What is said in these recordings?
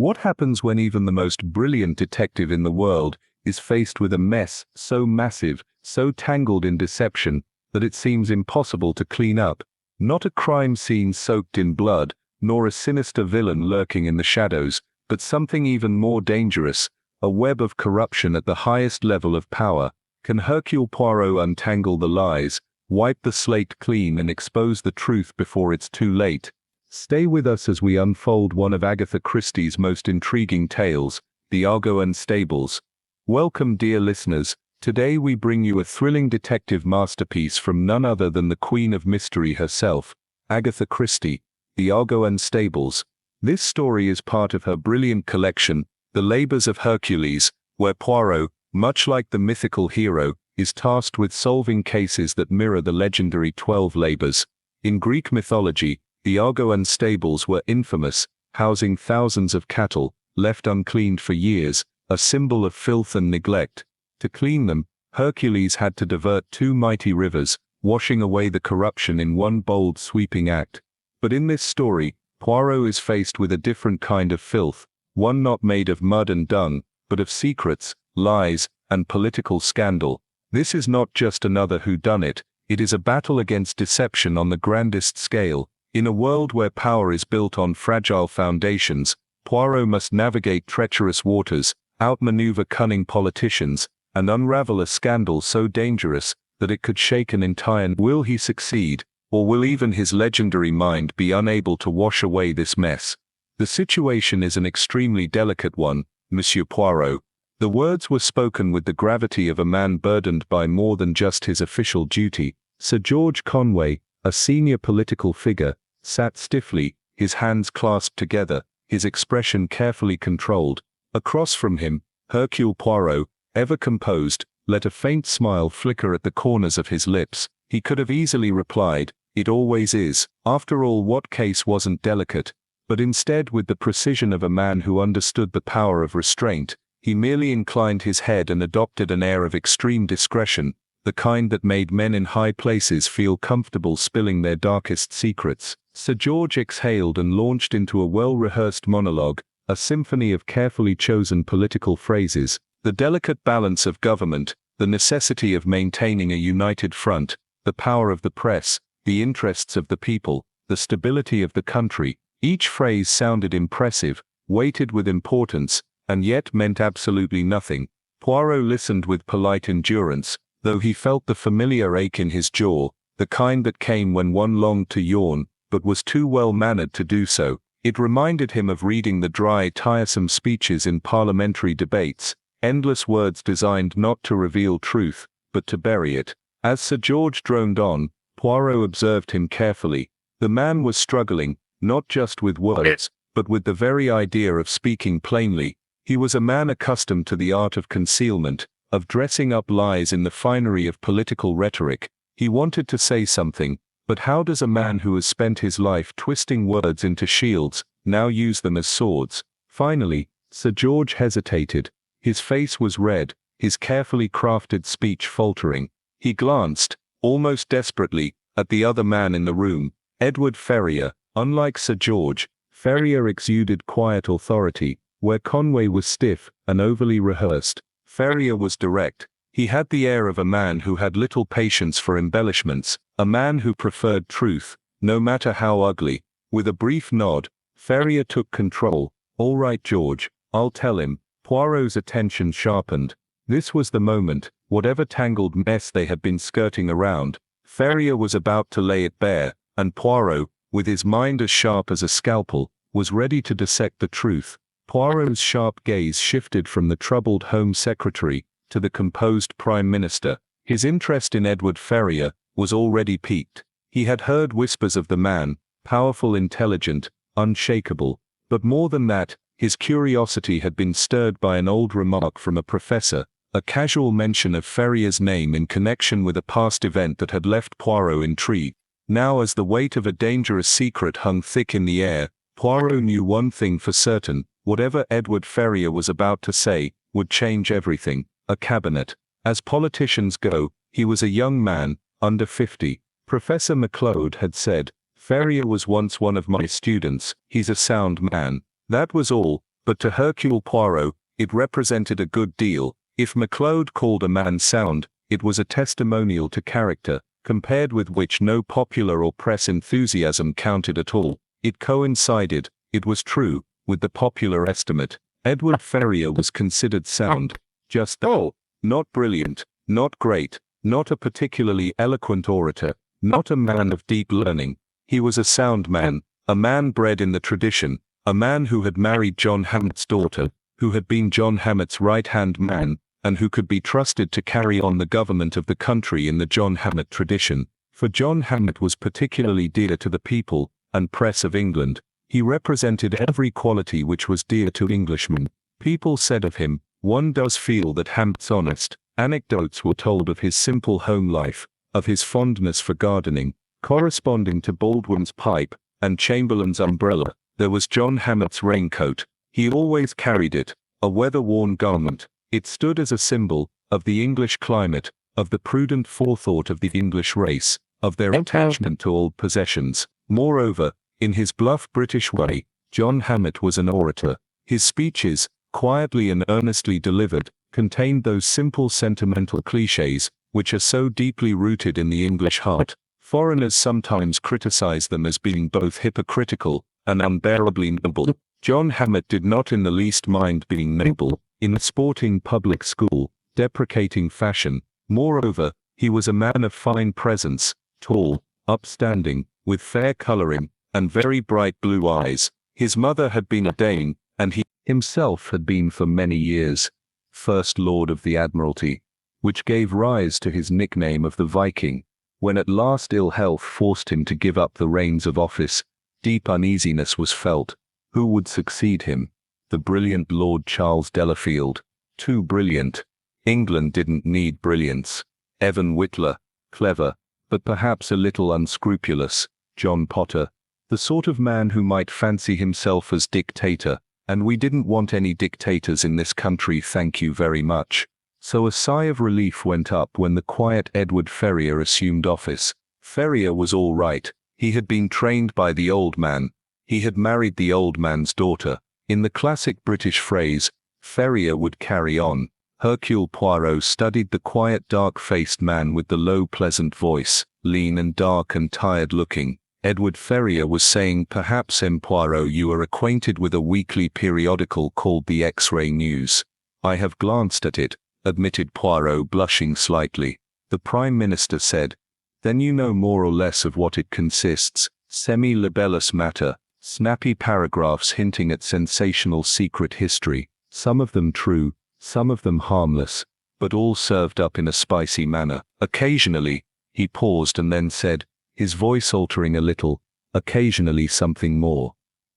What happens when even the most brilliant detective in the world is faced with a mess so massive, so tangled in deception, that it seems impossible to clean up? Not a crime scene soaked in blood, nor a sinister villain lurking in the shadows, but something even more dangerous, a web of corruption at the highest level of power. Can Hercule Poirot untangle the lies, wipe the slate clean and expose the truth before it's too late? Stay with us as we unfold one of Agatha Christie's most intriguing tales, the Augean Stables. Welcome, dear listeners. Today we bring you a thrilling detective masterpiece from none other than the Queen of Mystery herself, Agatha Christie, the Augean Stables. This story is part of her brilliant collection, The Labours of Hercules, where Poirot, much like the mythical hero, is tasked with solving cases that mirror the legendary 12 Labours. In Greek mythology, the Augean Stables were infamous, housing thousands of cattle, left uncleaned for years, a symbol of filth and neglect. To clean them, Hercules had to divert two mighty rivers, washing away the corruption in one bold sweeping act. But in this story, Poirot is faced with a different kind of filth, one not made of mud and dung, but of secrets, lies, and political scandal. This is not just another whodunit, it is a battle against deception on the grandest scale. In a world where power is built on fragile foundations, Poirot must navigate treacherous waters, outmaneuver cunning politicians, and unravel a scandal so dangerous that it could shake an entire. Will he succeed, or will even his legendary mind be unable to wash away this mess? The situation is an extremely delicate one, Monsieur Poirot. The words were spoken with the gravity of a man burdened by more than just his official duty. Sir George Conway, a senior political figure, sat stiffly, his hands clasped together, his expression carefully controlled. Across from him, Hercule Poirot, ever composed, let a faint smile flicker at the corners of his lips. He could have easily replied, "It always is." After all, what case wasn't delicate? But instead, with the precision of a man who understood the power of restraint, he merely inclined his head and adopted an air of extreme discretion, the kind that made men in high places feel comfortable spilling their darkest secrets. Sir George exhaled and launched into a well-rehearsed monologue, a symphony of carefully chosen political phrases. The delicate balance of government, the necessity of maintaining a united front, the power of the press, the interests of the people, the stability of the country. Each phrase sounded impressive, weighted with importance, and yet meant absolutely nothing. Poirot listened with polite endurance, though he felt the familiar ache in his jaw, the kind that came when one longed to yawn, but was too well-mannered to do so. It reminded him of reading the dry, tiresome speeches in parliamentary debates, endless words designed not to reveal truth, but to bury it. As Sir George droned on, Poirot observed him carefully. The man was struggling, not just with words, but with the very idea of speaking plainly. He was a man accustomed to the art of concealment, of dressing up lies in the finery of political rhetoric. He wanted to say something, but how does a man who has spent his life twisting words into shields, now use them as swords? Finally, Sir George hesitated. His face was red, his carefully crafted speech faltering. He glanced, almost desperately, at the other man in the room, Edward Ferrier. Unlike Sir George, Ferrier exuded quiet authority. Where Conway was stiff and overly rehearsed, Ferrier was direct. He had the air of a man who had little patience for embellishments, a man who preferred truth, no matter how ugly. With a brief nod, Ferrier took control. "All right, George, I'll tell him." Poirot's attention sharpened. This was the moment. Whatever tangled mess they had been skirting around, Ferrier was about to lay it bare, and Poirot, with his mind as sharp as a scalpel, was ready to dissect the truth. Poirot's sharp gaze shifted from the troubled Home Secretary to the composed Prime Minister. His interest in Edward Ferrier was already piqued. He had heard whispers of the man, powerful, intelligent, unshakable. But more than that, his curiosity had been stirred by an old remark from a professor, a casual mention of Ferrier's name in connection with a past event that had left Poirot intrigued. Now, as the weight of a dangerous secret hung thick in the air, Poirot knew one thing for certain: whatever Edward Ferrier was about to say would change everything. A cabinet. As politicians go, he was a young man, under 50. Professor MacLeod had said, "Ferrier was once one of my students, he's a sound man." That was all, But to Hercule Poirot, it represented a good deal. If MacLeod called a man sound, it was a testimonial to character, compared with which no popular or press enthusiasm counted at all. It coincided, it was true, with the popular estimate. Edward Ferrier was considered sound. Just that. Not brilliant, not great, not a particularly eloquent orator, not a man of deep learning. He was a sound man, a man bred in the tradition, a man who had married John Hammett's daughter, who had been John Hammett's right-hand man, and who could be trusted to carry on the government of the country in the John Hammett tradition. For John Hammett was particularly dear to the people and press of England. He represented every quality which was dear to Englishmen. People said of him, "One does feel that Hammett's honest." Anecdotes were told of his simple home life, of his fondness for gardening, corresponding to Baldwin's pipe and Chamberlain's umbrella. There was John Hammett's raincoat. He always carried it, a weather-worn garment. It stood as a symbol of the English climate, of the prudent forethought of the English race, of their attachment to old possessions. Moreover, in his bluff British way, John Hammett was an orator. His speeches, quietly and earnestly delivered, contained those simple sentimental clichés, which are so deeply rooted in the English heart. Foreigners sometimes criticize them as being both hypocritical and unbearably noble. John Hammett did not in the least mind being noble, in a sporting public school, deprecating fashion. Moreover, he was a man of fine presence, tall, upstanding, with fair coloring, and very bright blue eyes. His mother had been a Dane, and he himself had been for many years First Lord of the Admiralty, which gave rise to his nickname of the Viking. When at last ill health forced him to give up the reins of office, deep uneasiness was felt. Who would succeed him? The brilliant Lord Charles Delafield. Too brilliant. England didn't need brilliance. Evan Whitler. Clever, but perhaps a little unscrupulous. John Potter. The sort of man who might fancy himself as dictator, and we didn't want any dictators in this country, thank you very much. So a sigh of relief went up when the quiet Edward Ferrier assumed office. Ferrier was all right. He had been trained by the old man. He had married the old man's daughter. In the classic British phrase, Ferrier would carry on. Hercule Poirot studied the quiet dark-faced man with the low pleasant voice, lean and dark and tired-looking. Edward Ferrier was saying, "Perhaps, M. Poirot, you are acquainted with a weekly periodical called the X-Ray News." "I have glanced at it," admitted Poirot, blushing slightly. The Prime Minister said, "Then you know more or less of what it consists. Semi-libellous matter, snappy paragraphs hinting at sensational secret history, some of them true, some of them harmless, but all served up in a spicy manner. Occasionally," he paused and then said, his voice altering a little, "occasionally something more."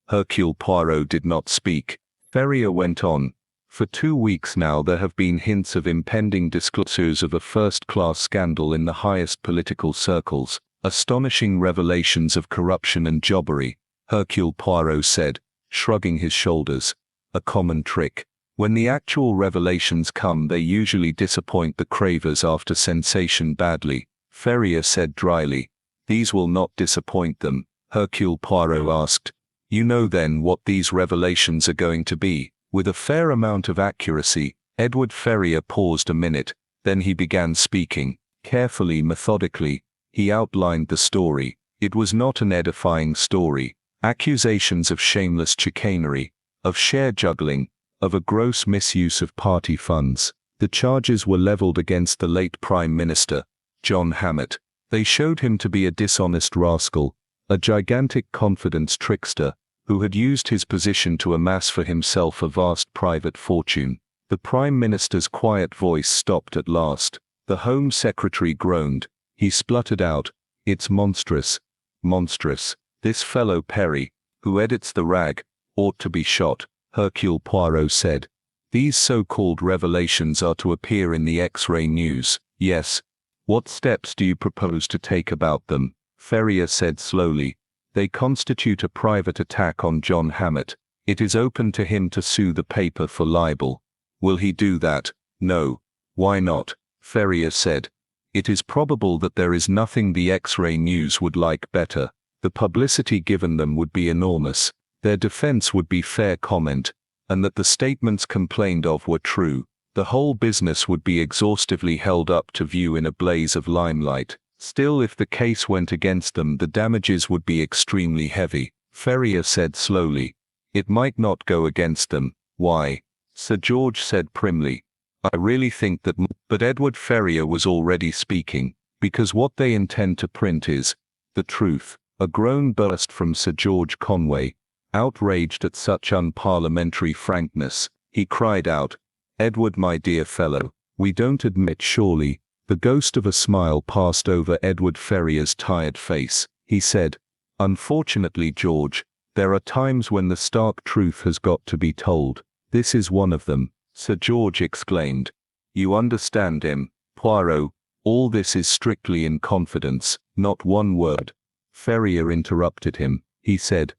Hercule Poirot did not speak. Ferrier went on, "For 2 weeks now there have been hints of impending disclosures of a first-class scandal in the highest political circles, astonishing revelations of corruption and jobbery," Hercule Poirot said, shrugging his shoulders. "A common trick. When the actual revelations come, they usually disappoint the cravers after sensation badly." Ferrier said dryly, "These will not disappoint them." Hercule Poirot asked, "You know then what these revelations are going to be?" With a fair amount of accuracy, Edward Ferrier paused a minute, then he began speaking. Carefully, methodically, he outlined the story. It was not an edifying story. Accusations of shameless chicanery, of share juggling, of a gross misuse of party funds. The charges were leveled against the late Prime Minister, John Hammett. They showed him to be a dishonest rascal, a gigantic confidence trickster, who had used his position to amass for himself a vast private fortune. The Prime Minister's quiet voice stopped at last. The Home Secretary groaned. He spluttered out, "It's monstrous. Monstrous. This fellow Perry, who edits the rag, ought to be shot." Hercule Poirot said, "These so-called revelations are to appear in the X-Ray News." "Yes. What steps do you propose to take about them?" Ferrier said slowly. "They constitute a private attack on John Hammett. It is open to him to sue the paper for libel." "Will he do that?" "No." "Why not?" Ferrier said. "It is probable that there is nothing the X-Ray News would like better. The publicity given them would be enormous. Their defense would be fair comment. and that the statements complained of were true, the whole business would be exhaustively held up to view in a blaze of limelight. Still, if the case went against them, the damages would be extremely heavy. Ferrier said slowly. It might not go against them. Why? Sir George said primly. I really think that... But Edward Ferrier was already speaking. Because what they intend to print is the truth. A groan burst from Sir George Conway. Outraged at such unparliamentary frankness, he cried out, Edward, my dear fellow, we don't admit surely. The ghost of a smile passed over Edward Ferrier's tired face. He said, unfortunately, George, there are times when the stark truth has got to be told. This is one of them. Sir George exclaimed. You understand him, Poirot. All this is strictly in confidence, not one word. Ferrier interrupted him. He said,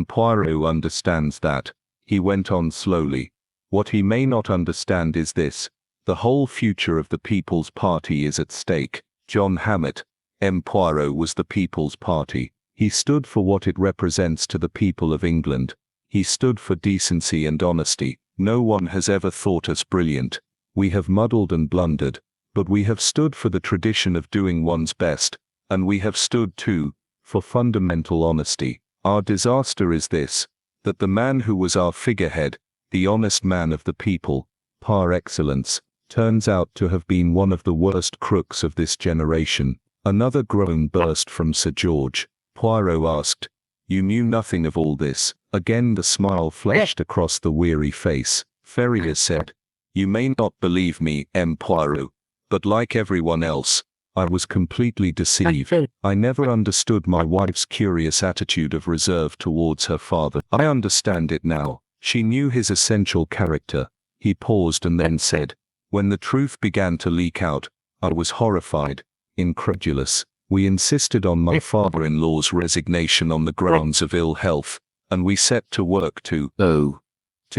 Poirot understands that. He went on slowly. What he may not understand is this. The whole future of the People's Party is at stake. John Hammett, Poirot, was the People's Party. He stood for what it represents to the people of England. He stood for decency and honesty. No one has ever thought us brilliant. We have muddled and blundered, but we have stood for the tradition of doing one's best, and we have stood, too, for fundamental honesty. Our disaster is this, that the man who was our figurehead, the honest man of the people, par excellence, turns out to have been one of the worst crooks of this generation. Another groan burst from Sir George. Poirot asked, You knew nothing of all this? Again the smile flashed across the weary face. Ferrier said, You may not believe me, Poirot, but like everyone else, I was completely deceived. I never understood my wife's curious attitude of reserve towards her father. I understand it now. She knew his essential character. He paused and then said, When the truth began to leak out, I was horrified, incredulous. We insisted on my father-in-law's resignation on the grounds of ill health, and we set to work to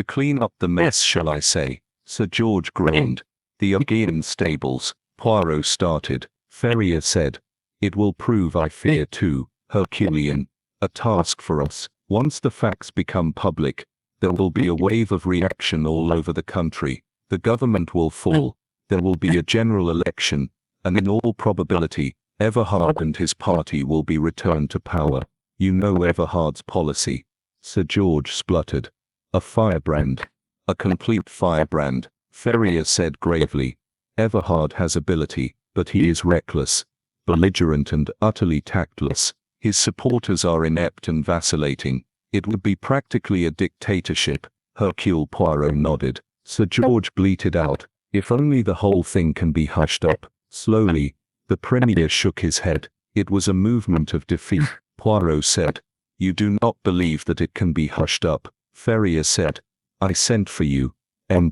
clean up the mess, shall I say. Sir George groaned. The Augean Stables, Poirot started. Ferrier said, It will prove, I fear too, Herculean, a task for us. Once the facts become public, there will be a wave of reaction all over the country. The government will fall. There will be a general election, and in all probability, Everhard and his party will be returned to power. You know Everhard's policy. Sir George spluttered. A firebrand. A complete firebrand, Ferrier said gravely. Everhard has ability, but he is reckless, belligerent and utterly tactless. His supporters are inept and vacillating. It would be practically a dictatorship. Hercule Poirot nodded. Sir George bleated out, If only the whole thing can be hushed up. Slowly, the Premier shook his head. It was a movement of defeat. Poirot said, You do not believe that it can be hushed up. Ferrier said, I sent for you,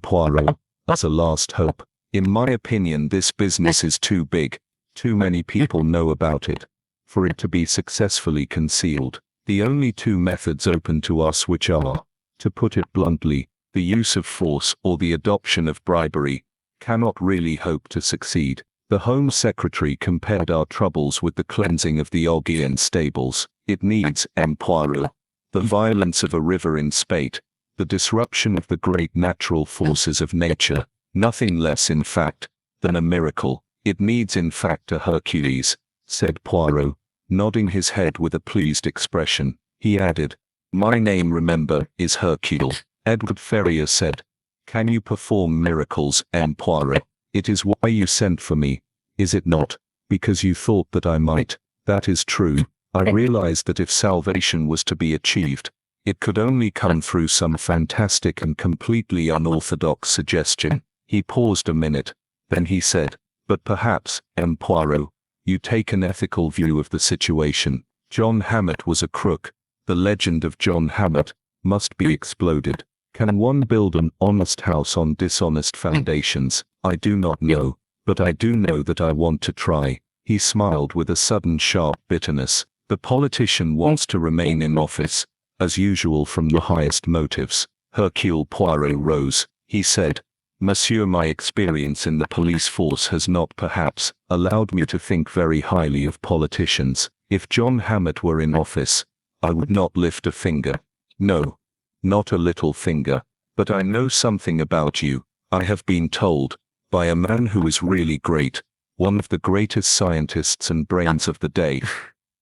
Poirot, as a last hope. In my opinion, this business is too big. Too many people know about it, for it to be successfully concealed. The only two methods open to us, which are, to put it bluntly, the use of force or the adoption of bribery, cannot really hope to succeed. The Home Secretary compared our troubles with the cleansing of the Augean Stables. It needs, Poirot, the violence of a river in spate, the disruption of the great natural forces of nature, nothing less in fact, than a miracle. It needs in fact a Hercules, said Poirot, nodding his head with a pleased expression. He added, My name, remember, is Hercule. Edward Ferrier said, Can you perform miracles, Poirot? It is why you sent for me, is it not? Because you thought that I might. That is true. I realized that if salvation was to be achieved, it could only come through some fantastic and completely unorthodox suggestion. He paused a minute. Then he said, But perhaps, Poirot, you take an ethical view of the situation. John Hammett was a crook. The legend of John Hammett must be exploded. Can one build an honest house on dishonest foundations? I do not know, but I do know that I want to try. He smiled with a sudden sharp bitterness. The politician wants to remain in office, as usual from the highest motives. Hercule Poirot rose. He said, Monsieur, my experience in the police force has not perhaps allowed me to think very highly of politicians. If John Hammett were in office, I would not lift a finger. No, not a little finger. But I know something about you. I have been told, by a man who is really great, one of the greatest scientists and brains of the day,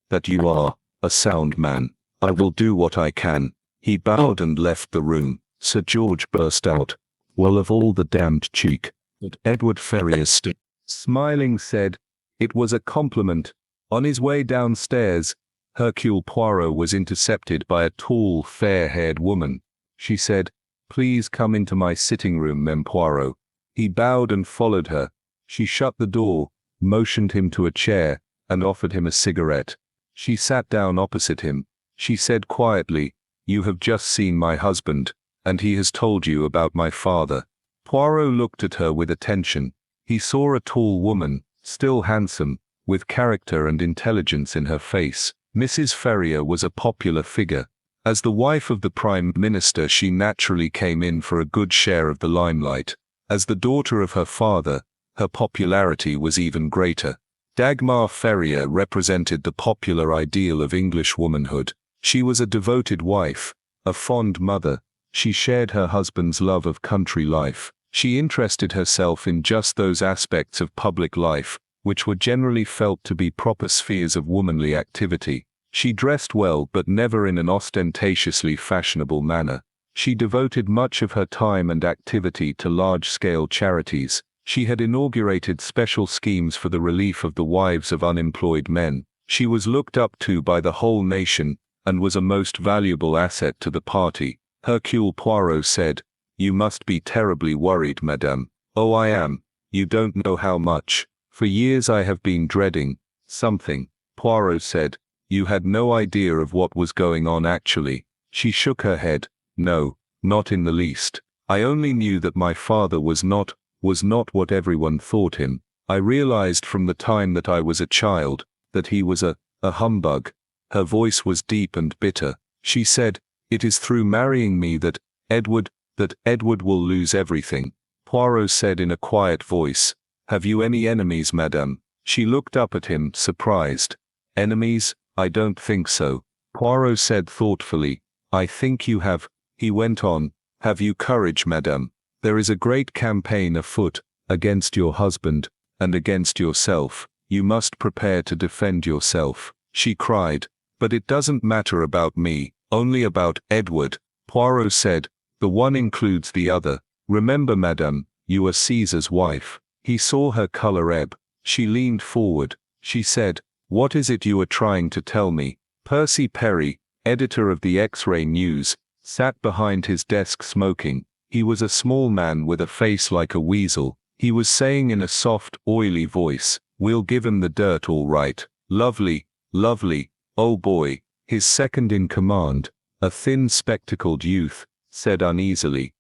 that you are a sound man. I will do what I can." He bowed and left the room. Sir George burst out, "Well, of all the damned cheek." But Edward Ferrars stood, smiling, said, "It was a compliment." On his way downstairs, Hercule Poirot was intercepted by a tall, fair-haired woman. She said, "Please come into my sitting room, Mem Poirot." He bowed and followed her. She shut the door, motioned him to a chair, and offered him a cigarette. She sat down opposite him. She said quietly, "You have just seen my husband, and he has told you about my father." Poirot looked at her with attention. He saw a tall woman, still handsome, with character and intelligence in her face. Mrs. Ferrier was a popular figure. As the wife of the Prime Minister, she naturally came in for a good share of the limelight. As the daughter of her father, her popularity was even greater. Dagmar Ferrier represented the popular ideal of English womanhood. She was a devoted wife, a fond mother. She shared her husband's love of country life. She interested herself in just those aspects of public life, which were generally felt to be proper spheres of womanly activity. She dressed well, but never in an ostentatiously fashionable manner. She devoted much of her time and activity to large-scale charities. She had inaugurated special schemes for the relief of the wives of unemployed men. She was looked up to by the whole nation, and was a most valuable asset to the party. Hercule Poirot said, "You must be terribly worried, madame." "Oh, I am. You don't know how much. For years I have been dreading something." Poirot said, "You had no idea of what was going on actually?" She shook her head. "No, not in the least. I only knew that my father was not what everyone thought him. I realized from the time that I was a child, that he was a humbug." Her voice was deep and bitter. She said, "It is through marrying me that Edward will lose everything." Poirot said in a quiet voice, "Have you any enemies, madame?" She looked up at him, surprised. "Enemies? I don't think so." Poirot said thoughtfully, "I think you have." He went on, "Have you courage, madame? There is a great campaign afoot, against your husband, and against yourself. You must prepare to defend yourself." She cried, "But it doesn't matter about me, only about Edward." Poirot said, "The one includes the other. Remember, madame, you are Caesar's wife." He saw her color ebb. She leaned forward. She said, "What is it you are trying to tell me?" Percy Perry, editor of the X-Ray News, sat behind his desk smoking. He was a small man with a face like a weasel. He was saying in a soft, oily voice, "We'll give him the dirt all right. Lovely, lovely, oh boy." His second in command, a thin spectacled youth, said uneasily,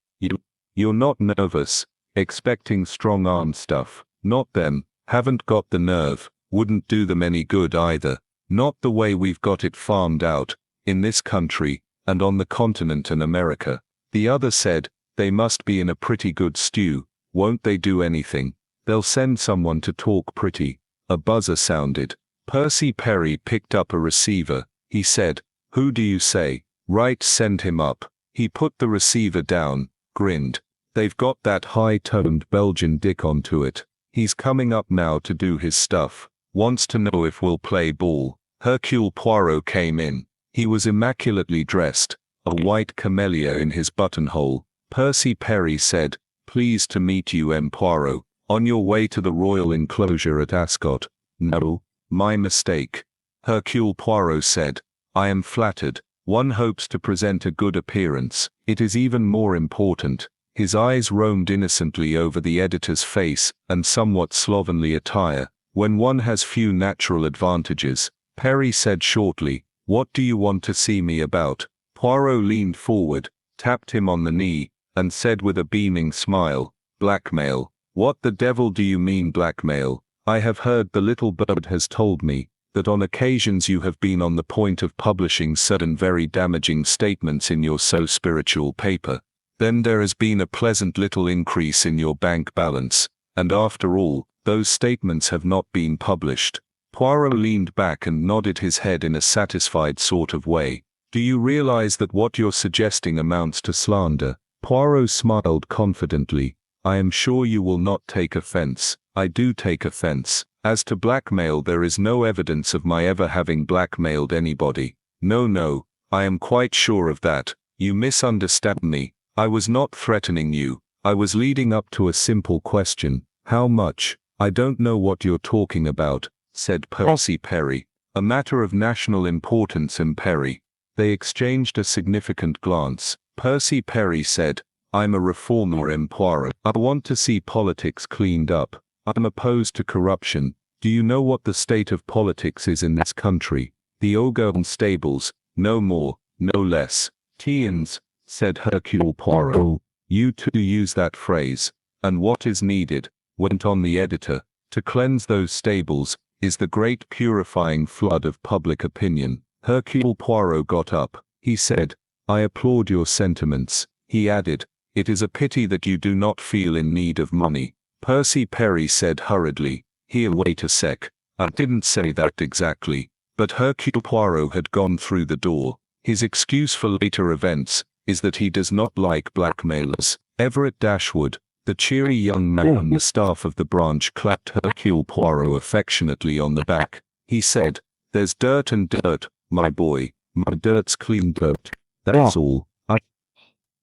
You're not nervous, expecting strong-arm stuff." "Not them. Haven't got the nerve. Wouldn't do them any good either. Not the way we've got it farmed out, in this country, and on the continent and America." The other said, "They must be in a pretty good stew. Won't they do anything? They'll send someone to talk pretty." A buzzer sounded. Percy Perry picked up a receiver. He said, "Who do you say?" "Right, send him up." He put the receiver down, grinned. "They've got that high-toned Belgian dick onto it. He's coming up now to do his stuff. Wants to know if we'll play ball." Hercule Poirot came in. He was immaculately dressed, a white camellia in his buttonhole. Percy Perry said, "Pleased to meet you, M. Poirot. On your way to the royal enclosure at Ascot?" "No, my mistake." Hercule Poirot said, "I am flattered. One hopes to present a good appearance. It is even more important." His eyes roamed innocently over the editor's face and somewhat slovenly attire. "When one has few natural advantages," Perry said shortly, "what do you want to see me about?" Poirot leaned forward, tapped him on the knee, and said with a beaming smile, "Blackmail." "What the devil do you mean, blackmail?" "I have heard, the little bird has told me, that on occasions you have been on the point of publishing certain very damaging statements in your so spiritual paper. Then there has been a pleasant little increase in your bank balance, and after all, those statements have not been published." Poirot leaned back and nodded his head in a satisfied sort of way. "Do you realize that what you're suggesting amounts to slander?" Poirot smiled confidently. I am sure you will not take offense. I do take offense. As to blackmail, there is no evidence of my ever having blackmailed anybody. No, I am quite sure of that. You misunderstand me. I was not threatening you. I was leading up to a simple question. How much? I don't know what you're talking about, said Percy Perry. A matter of national importance, Perry. They exchanged a significant glance. Percy Perry said, I'm a reformer, Poirot. I want to see politics cleaned up. I'm opposed to corruption. Do you know what the state of politics is in this country? The Augean Stables, no more, no less. Tiens, said Hercule Poirot. You too use that phrase. And what is needed, went on the editor, to cleanse those stables, is the great purifying flood of public opinion. Hercule Poirot got up. He said, I applaud your sentiments. He added, it is a pity that you do not feel in need of money. Percy Perry said hurriedly, here, wait a sec. I didn't say that exactly. But Hercule Poirot had gone through the door. His excuse for later events is that he does not like blackmailers. Everett Dashwood, the cheery young man on the staff of the branch, clapped Hercule Poirot affectionately on the back. He said, there's dirt and dirt, my boy. My dirt's clean dirt. That's all. I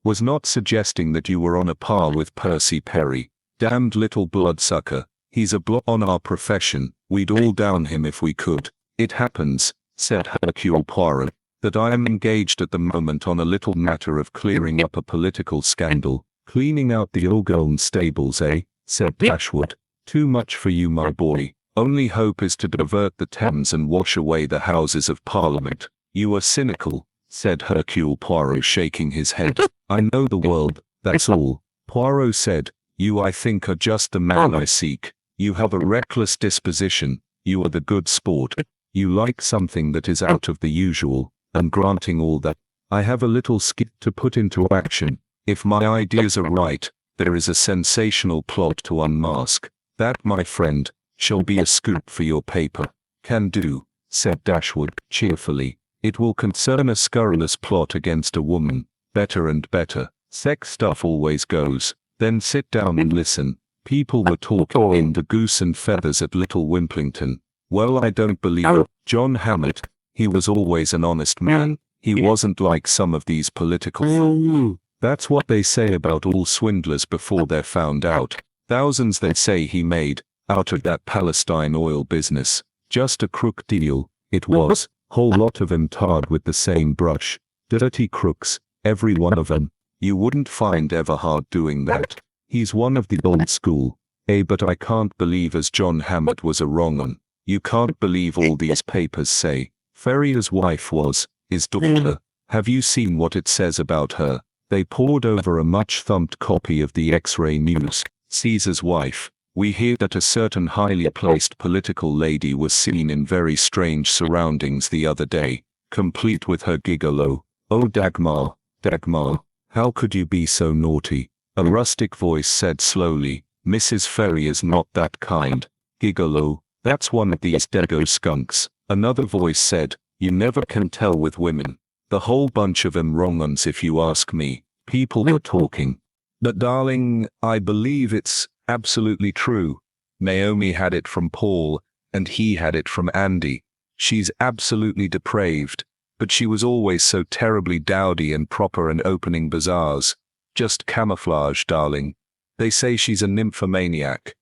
was not suggesting that you were on a par with Percy Perry. Damned little bloodsucker. He's a blot on our profession. We'd all down him if we could. It happens, said Hercule Poirot, that I am engaged at the moment on a little matter of clearing up a political scandal. Cleaning out the Augean Stables, eh? Said Dashwood. Too much for you, my boy. Only hope is to divert the Thames and wash away the Houses of Parliament. You are cynical, said Hercule Poirot, shaking his head. I know the world, that's all. Poirot said, you, I think, are just the man I seek. You have a reckless disposition. You are the good sport. You like something that is out of the usual, and granting all that, I have a little skit to put into action. If my ideas are right, there is a sensational plot to unmask. That, my friend, shall be a scoop for your paper. Can do, said Dashwood, cheerfully. It will concern a scurrilous plot against a woman. Better and better. Sex stuff always goes. Then sit down and listen. People were talking the goose and feathers at Little Wimplington. Well, I don't believe it. John Hammett, he was always an honest man. He wasn't like some of these political. That's what they say about all swindlers before they're found out. Thousands they say he made, out of that Palestine oil business. Just a crook deal, it was. Whole lot of 'em tarred with the same brush. Dirty crooks, every one of 'em. You wouldn't find Everhard doing that. He's one of the old school. But I can't believe as John Hammett was a wrong 'un. You can't believe all these papers say. Ferrier's wife was his daughter. Have you seen what it says about her? They pored over a much-thumped copy of the X-ray news. Caesar's wife. We hear that a certain highly placed political lady was seen in very strange surroundings the other day, complete with her gigolo. Oh, Dagmar, Dagmar, how could you be so naughty? A rustic voice said slowly, Mrs. Ferrier's not that kind. Gigolo, that's one of these Dago skunks. Another voice said, you never can tell with women. The whole bunch of 'em wrong uns if you ask me. People were talking. But darling, I believe it's absolutely true. Naomi had it from Paul, and he had it from Andy. She's absolutely depraved, but she was always so terribly dowdy and proper and opening bazaars. Just camouflage, darling. They say she's a nymphomaniac.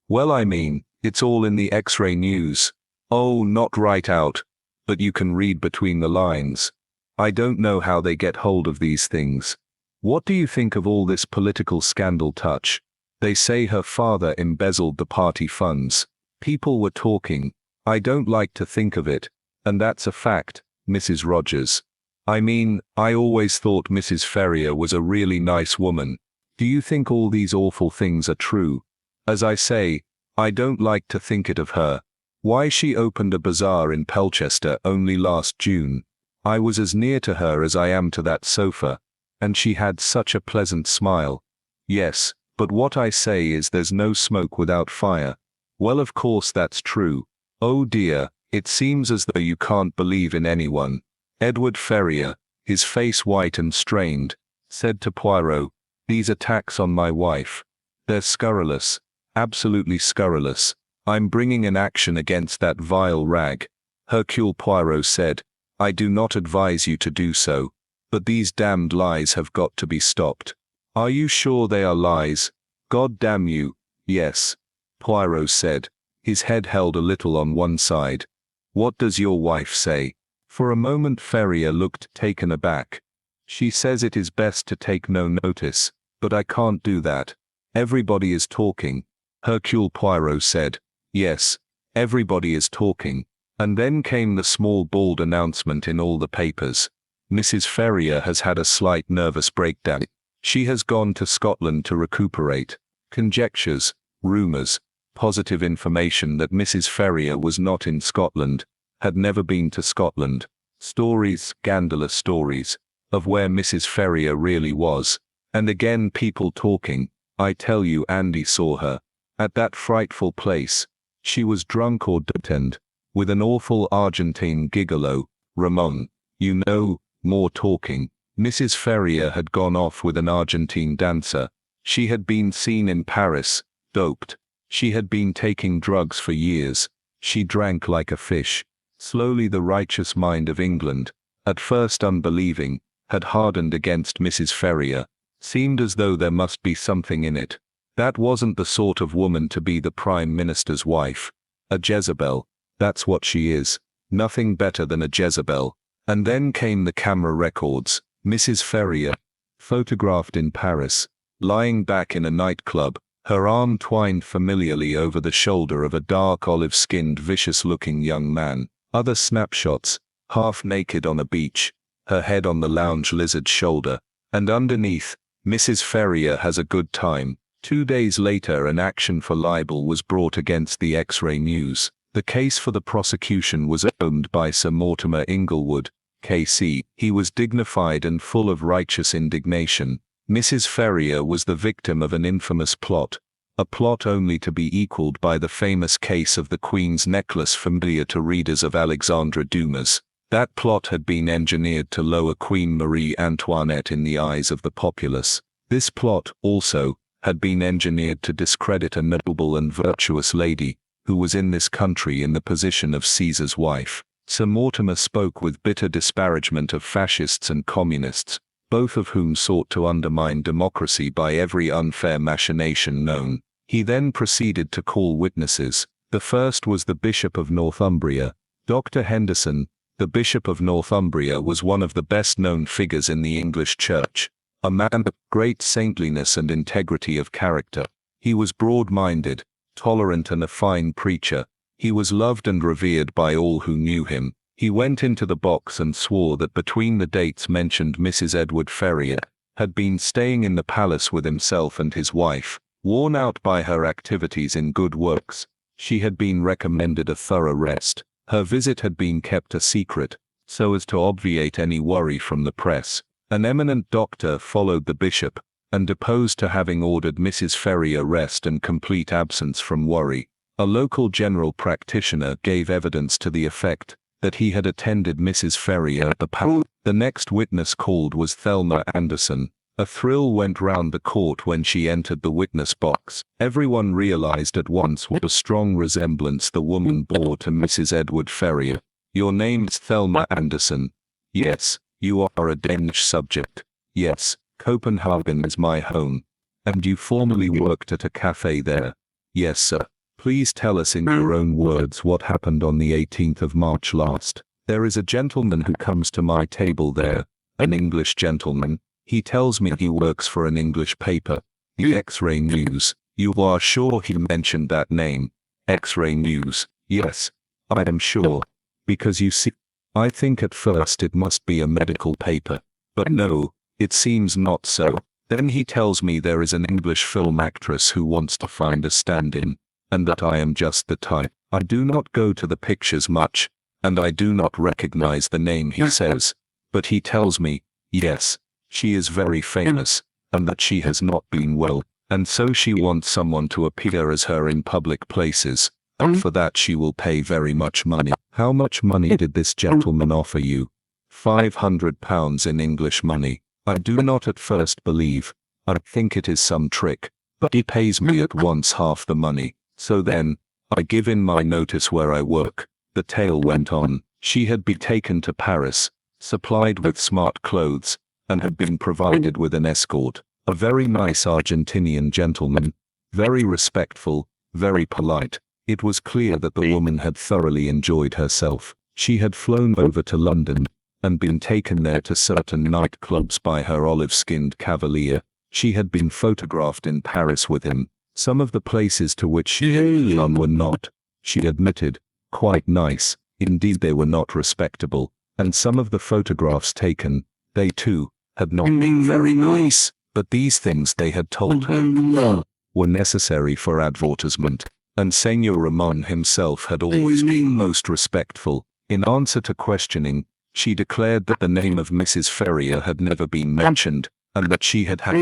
Well, I mean, it's all in the X-ray news. Oh, not right out, but you can read between the lines. I don't know how they get hold of these things. What do you think of all this political scandal touch? They say her father embezzled the party funds. People were talking. I don't like to think of it, and that's a fact, Mrs. Rogers. I mean, I always thought Mrs. Ferrier was a really nice woman. Do you think all these awful things are true? As I say, I don't like to think it of her. Why, she opened a bazaar in Pelchester only last June. I was as near to her as I am to that sofa, and she had such a pleasant smile. Yes, but what I say is there's no smoke without fire. Well, of course that's true. Oh dear, it seems as though you can't believe in anyone. Edward Ferrier, his face white and strained, said to Poirot, These attacks on my wife. They're scurrilous. Absolutely scurrilous. I'm bringing an action against that vile rag. Hercule Poirot said, I do not advise you to do so. But these damned lies have got to be stopped. Are you sure they are lies? God damn you. Yes. Poirot said, his head held a little on one side. What does your wife say? For a moment Ferrier looked taken aback. She says it is best to take no notice, but I can't do that. Everybody is talking. Hercule Poirot said, yes, everybody is talking. And then came the small bald announcement in all the papers. Mrs. Ferrier has had a slight nervous breakdown. She has gone to Scotland to recuperate. Conjectures, rumours, positive information that Mrs. Ferrier was not in Scotland, had never been to Scotland. Stories, scandalous stories, of where Mrs. Ferrier really was. And again people talking. I tell you Andy saw her. At that frightful place. She was drunk or detoned. With an awful Argentine gigolo, Ramon. You know, more talking. Mrs. Ferrier had gone off with an Argentine dancer. She had been seen in Paris, doped. She had been taking drugs for years. She drank like a fish. Slowly the righteous mind of England, at first unbelieving, had hardened against Mrs. Ferrier. Seemed as though there must be something in it. That wasn't the sort of woman to be the Prime Minister's wife. A Jezebel. That's what she is. Nothing better than a Jezebel. And then came the camera records. Mrs. Ferrier, photographed in Paris, lying back in a nightclub, her arm twined familiarly over the shoulder of a dark olive-skinned vicious-looking young man. Other snapshots, half naked on a beach, her head on the lounge lizard's shoulder, and underneath, Mrs. Ferrier has a good time. 2 days later an action for libel was brought against the X-Ray News. The case for the prosecution was owned by Sir Mortimer Inglewood, K.C. He was dignified and full of righteous indignation. Mrs. Ferrier was the victim of an infamous plot. A plot only to be equaled by the famous case of the Queen's necklace familiar to readers of Alexandre Dumas. That plot had been engineered to lower Queen Marie Antoinette in the eyes of the populace. This plot, also, had been engineered to discredit a noble and virtuous lady, who was in this country in the position of Caesar's wife. Sir Mortimer spoke with bitter disparagement of fascists and communists, both of whom sought to undermine democracy by every unfair machination known. He then proceeded to call witnesses. The first was the Bishop of Northumbria, Dr. Henderson. The Bishop of Northumbria was one of the best-known figures in the English Church, a man of great saintliness and integrity of character. He was broad-minded, tolerant and a fine preacher. He was loved and revered by all who knew him. He went into the box and swore that between the dates mentioned Mrs. Edward Ferrier had been staying in the palace with himself and his wife. Worn out by her activities in good works, she had been recommended a thorough rest. Her visit had been kept a secret, so as to obviate any worry from the press. An eminent doctor followed the bishop, and deposed to having ordered Mrs. Ferrier rest and complete absence from worry. A local general practitioner gave evidence to the effect that he had attended Mrs. Ferrier at the palace. The next witness called was Thelma Anderson. A thrill went round the court when she entered the witness box. Everyone realized at once what a strong resemblance the woman bore to Mrs. Edward Ferrier. Your name's Thelma Anderson. Yes. You are a Danish subject. Yes. Copenhagen is my home. And you formerly worked at a cafe there. Yes, sir. Please tell us in your own words what happened on the 18th of March last. There is a gentleman who comes to my table there. An English gentleman. He tells me he works for an English paper, the X-Ray News. You are sure he mentioned that name? X-Ray News. Yes, I am sure. Because you see, I think at first it must be a medical paper. But no, it seems not so. Then he tells me there is an English film actress who wants to find a stand-in, and that I am just the type. I do not go to the pictures much, and I do not recognize the name he says. But he tells me, yes, she is very famous, and that she has not been well, and so she wants someone to appear as her in public places, and for that she will pay very much money. How much money did this gentleman offer you? £500 in English money. I do not at first believe. I think it is some trick, but he pays me at once half the money, so then, I give in my notice where I work." The tale went on. She had been taken to Paris, supplied with smart clothes, and had been provided with an escort, a very nice Argentinian gentleman, very respectful, very polite. It was clear that the woman had thoroughly enjoyed herself. She had flown over to London, and been taken there to certain nightclubs by her olive-skinned cavalier. She had been photographed in Paris with him. Some of the places to which she had gone were not, she admitted, quite nice. Indeed, they were not respectable, and some of the photographs taken, they too, had not been very nice. But these things, they had told her, were necessary for advertisement, and Senor Ramon himself had always been most respectful. In answer to questioning, she declared that the name of Mrs. Ferrier had never been mentioned, and that she had had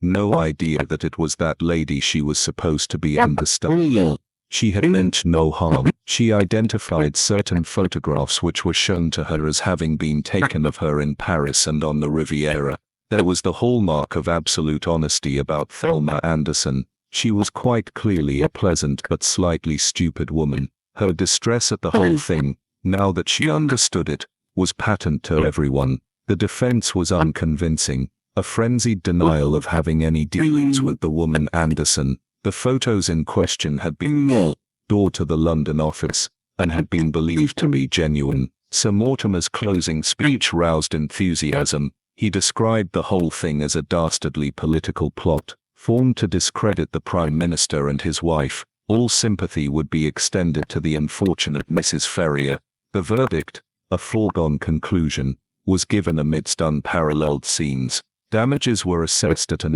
no idea that it was that lady she was supposed to be understudying. She had meant no harm. She identified certain photographs which were shown to her as having been taken of her in Paris and on the Riviera. There was the hallmark of absolute honesty about Thelma Anderson. She was quite clearly a pleasant but slightly stupid woman. Her distress at the whole thing, now that she understood it, was patent to everyone. The defense was unconvincing. A frenzied denial of having any dealings with the woman Anderson. The photos in question had been brought to the London office, and had been believed to be genuine. Sir Mortimer's closing speech roused enthusiasm. He described the whole thing as a dastardly political plot, formed to discredit the Prime Minister and his wife. All sympathy would be extended to the unfortunate Mrs. Ferrier. The verdict, a foregone conclusion, was given amidst unparalleled scenes. Damages were assessed at an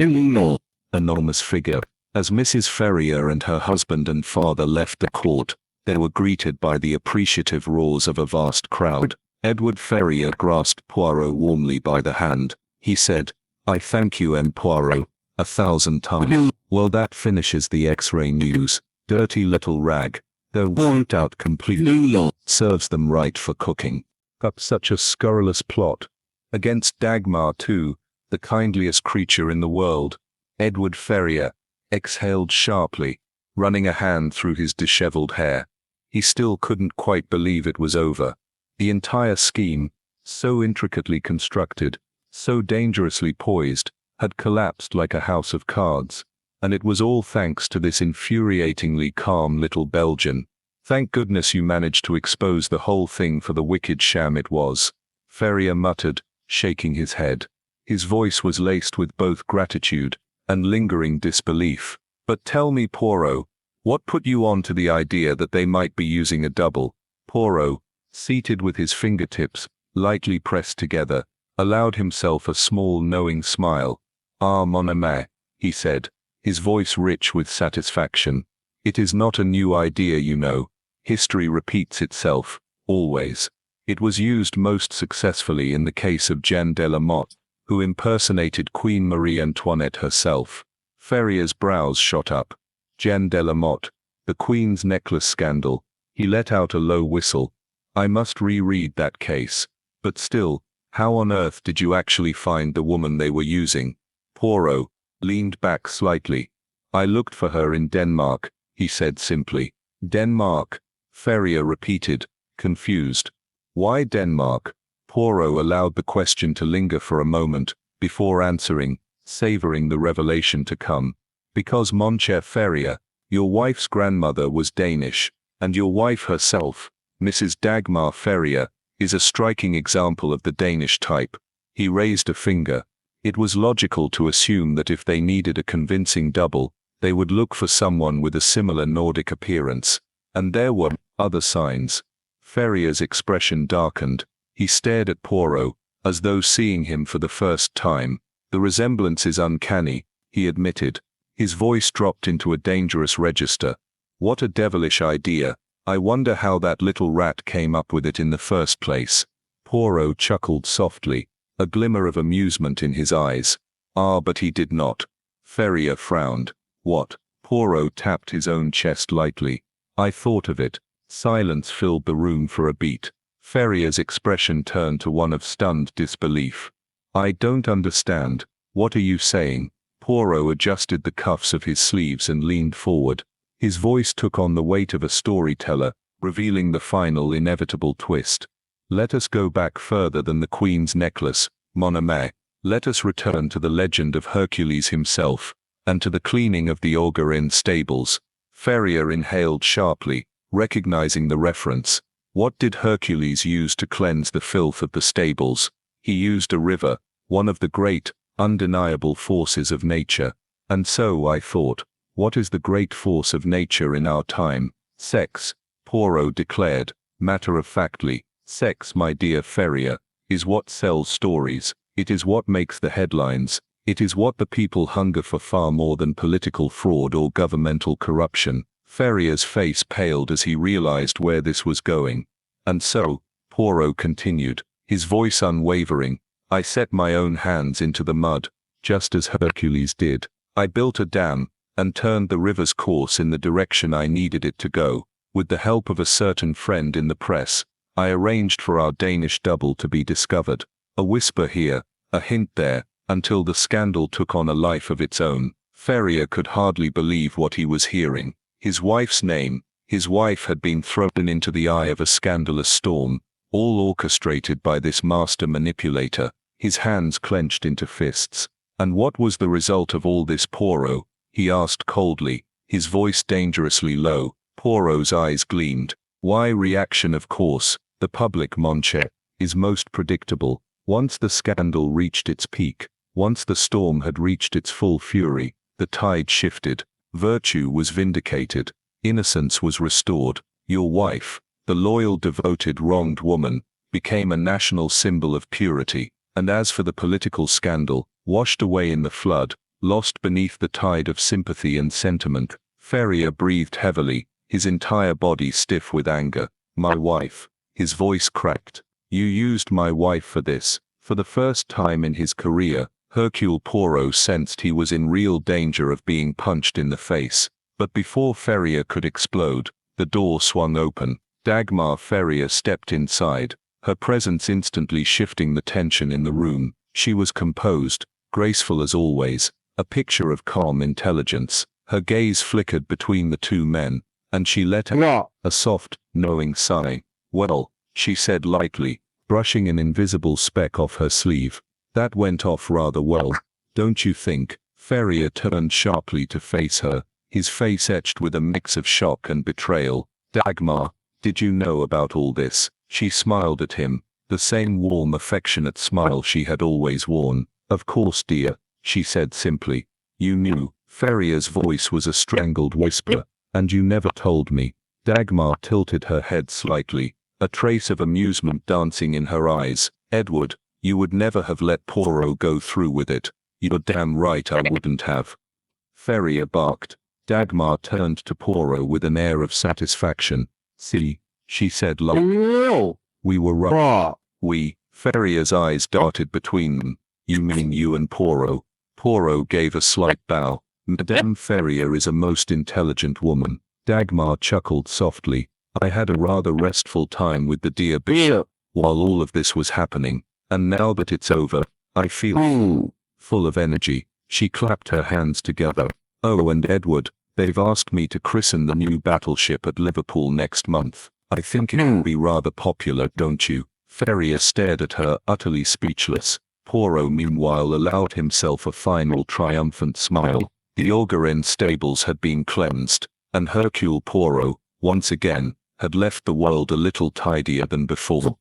enormous figure. As Mrs. Ferrier and her husband and father left the court, they were greeted by the appreciative roars of a vast crowd. Edward Ferrier grasped Poirot warmly by the hand. He said, "I thank you, M. Poirot, 1,000 times. Well, that finishes the X-ray news. Dirty little rag, though worked out completely, serves them right for cooking up such a scurrilous plot. Against Dagmar too, the kindliest creature in the world." Edward Ferrier exhaled sharply, running a hand through his disheveled hair. He still couldn't quite believe it was over. The entire scheme, so intricately constructed, so dangerously poised, had collapsed like a house of cards. And it was all thanks to this infuriatingly calm little Belgian. "Thank goodness you managed to expose the whole thing for the wicked sham it was," Ferrier muttered, shaking his head. His voice was laced with both gratitude and lingering disbelief. "But tell me, Poirot, what put you on to the idea that they might be using a double?" Poirot, seated with his fingertips lightly pressed together, allowed himself a small knowing smile. "Ah, mon ami," he said, his voice rich with satisfaction. "It is not a new idea, you know. History repeats itself, always. It was used most successfully in the case of Jeanne de la Motte, who impersonated Queen Marie Antoinette herself." Ferrier's brows shot up. Jeanne de la Motte, the Queen's necklace scandal. He let out a low whistle. "I must reread that case. But still, how on earth did you actually find the woman they were using?" Poirot leaned back slightly. "I looked for her in Denmark," he said simply. "Denmark?" Ferrier repeated, confused. "Why Denmark?" Poirot allowed the question to linger for a moment, before answering, savoring the revelation to come. "Because, mon cher Ferrier, your wife's grandmother was Danish, and your wife herself, Mrs. Dagmar Ferrier, is a striking example of the Danish type." He raised a finger. It was logical to assume that if they needed a convincing double, they would look for someone with a similar Nordic appearance. And there were other signs. Ferrier's expression darkened. He stared at Poirot, as though seeing him for the first time. "The resemblance is uncanny," he admitted. His voice dropped into a dangerous register. "What a devilish idea. I wonder how that little rat came up with it in the first place." Poirot chuckled softly, a glimmer of amusement in his eyes. "Ah, but he did not." Ferrier frowned. "What?" Poirot tapped his own chest lightly. "I thought of it." Silence filled the room for a beat. Ferrier's expression turned to one of stunned disbelief. "I don't understand. What are you saying?" Poirot adjusted the cuffs of his sleeves and leaned forward. His voice took on the weight of a storyteller, revealing the final inevitable twist. Let us go back further than the Queen's necklace, mon ami. Let us return to the legend of Hercules himself, and to the cleaning of the Augean Stables. Ferrier inhaled sharply, recognizing the reference. What did Hercules use to cleanse the filth of the stables? He used a river, one of the great, undeniable forces of nature. And so I thought, what is the great force of nature in our time? Sex, Poirot declared, matter-of-factly. Sex, my dear Ferrier, is what sells stories. It is what makes the headlines. It is what the people hunger for far more than political fraud or governmental corruption. Ferrier's face paled as he realized where this was going. And so, Poirot continued, his voice unwavering, I set my own hands into the mud, just as Hercules did. I built a dam, and turned the river's course in the direction I needed it to go. With the help of a certain friend in the press, I arranged for our Danish double to be discovered. A whisper here, a hint there, until the scandal took on a life of its own. Ferrier could hardly believe what he was hearing. His wife's name, his wife had been thrown into the eye of a scandalous storm, all orchestrated by this master manipulator. His hands clenched into fists. And what was the result of all this, Poirot? He asked coldly, his voice dangerously low. Poirot's eyes gleamed. Why, reaction, of course. The public, mon cher, is most predictable. Once the scandal reached its peak, once the storm had reached its full fury, the tide shifted. Virtue was vindicated. Innocence was restored. Your wife, the loyal, devoted, wronged woman, became a national symbol of purity. And as for the political scandal, washed away in the flood, lost beneath the tide of sympathy and sentiment, Ferrier breathed heavily, his entire body stiff with anger. My wife. His voice cracked. You used my wife for this. For the first time in his career, Hercule Poirot sensed he was in real danger of being punched in the face. But before Ferrier could explode, the door swung open. Dagmar Ferrier stepped inside, her presence instantly shifting the tension in the room. She was composed, graceful as always, a picture of calm intelligence. Her gaze flickered between the two men, and she let out a soft, knowing sigh. Well, she said lightly, brushing an invisible speck off her sleeve. That went off rather well, don't you think? Ferrier turned sharply to face her, his face etched with a mix of shock and betrayal. Dagmar, did you know about all this? She smiled at him, the same warm, affectionate smile she had always worn. Of course, dear, she said simply. You knew. Ferrier's voice was a strangled whisper. And you never told me. Dagmar tilted her head slightly, a trace of amusement dancing in her eyes. Edward, you would never have let Poirot go through with it. You're damn right I wouldn't have. Ferrier barked. Dagmar turned to Poirot with an air of satisfaction. See, she said low. We were right. We. Ferrier's eyes darted between them. You mean you and Poirot? Poirot gave a slight bow. Madame Ferrier is a most intelligent woman. Dagmar chuckled softly. I had a rather restful time with the dear bishop while all of this was happening, and now that it's over, I feel full of energy. She clapped her hands together. Oh, and Edward, they've asked me to christen the new battleship at Liverpool next month. I think it will be rather popular, don't you? Ferrier stared at her, utterly speechless. Poirot meanwhile allowed himself a final triumphant smile. The Augean Stables had been cleansed, and Hercule Poirot, once again, had left the world a little tidier than before.